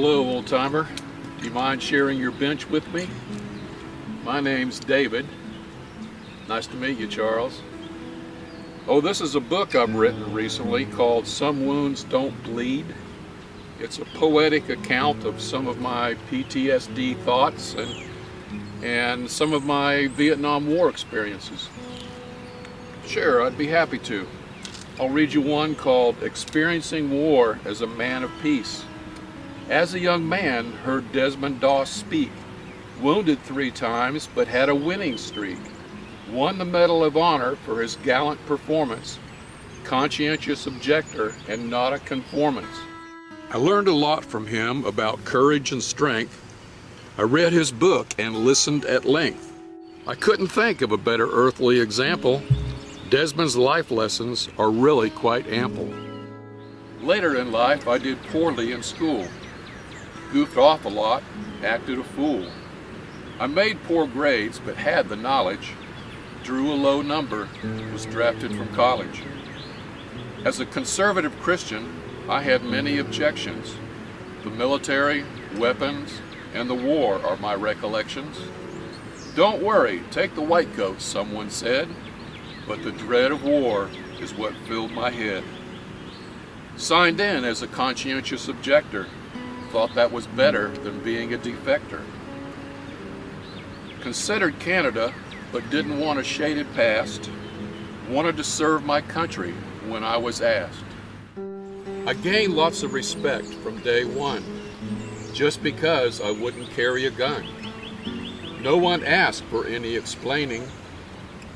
Hello, old-timer. Do you mind sharing your bench with me? My name's David. Nice to meet you, Charles. Oh, this is a book I've written recently called Some Wounds Don't Bleed. It's a poetic account of some of my PTSD thoughts and some of my Vietnam War experiences. Sure, I'd be happy to. I'll read you one called Experiencing War as a Man of Peace. As a young man, heard Desmond Doss speak, wounded 3 times but had a winning streak, won the Medal of Honor for his gallant performance, conscientious objector and not a conformance. I learned a lot from him about courage and strength. I read his book and listened at length. I couldn't think of a better earthly example. Desmond's life lessons are really quite ample. Later in life, I did poorly in school. Goofed off a lot, acted a fool. I made poor grades, but had the knowledge. Drew a low number, was drafted from college. As a conservative Christian, I have many objections. The military, weapons, and the war are my recollections. Don't worry, take the white coat, someone said, but the dread of war is what filled my head. Signed in as a conscientious objector, thought that was better than being a defector. Considered Canada, but didn't want a shaded past. Wanted to serve my country when I was asked. I gained lots of respect from day one, just because I wouldn't carry a gun. No one asked for any explaining.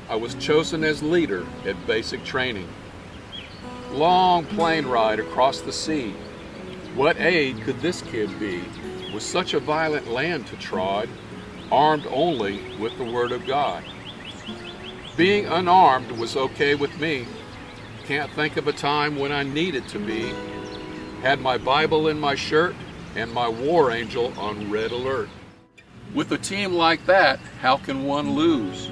I was chosen as leader at basic training. Long plane ride across the sea. What aid could this kid be, with such a violent land to trod, armed only with the Word of God? Being unarmed was okay with me. Can't think of a time when I needed to be. Had my Bible in my shirt and my war angel on red alert. With a team like that, how can one lose?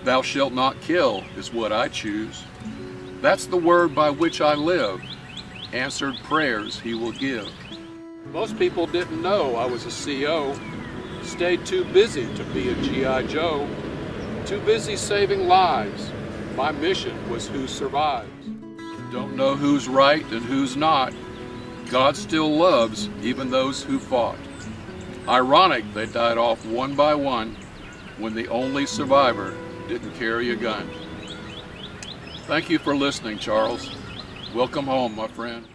Thou shalt not kill is what I choose. That's the word by which I live. Answered prayers he will give. Most people didn't know I was a CO. Stayed too busy to be a G.I. Joe. Too busy saving lives. My mission was who survives. Don't know who's right and who's not. God still loves even those who fought. Ironic they died off one by one when the only survivor didn't carry a gun. Thank you for listening, Charles. Welcome home, my friend.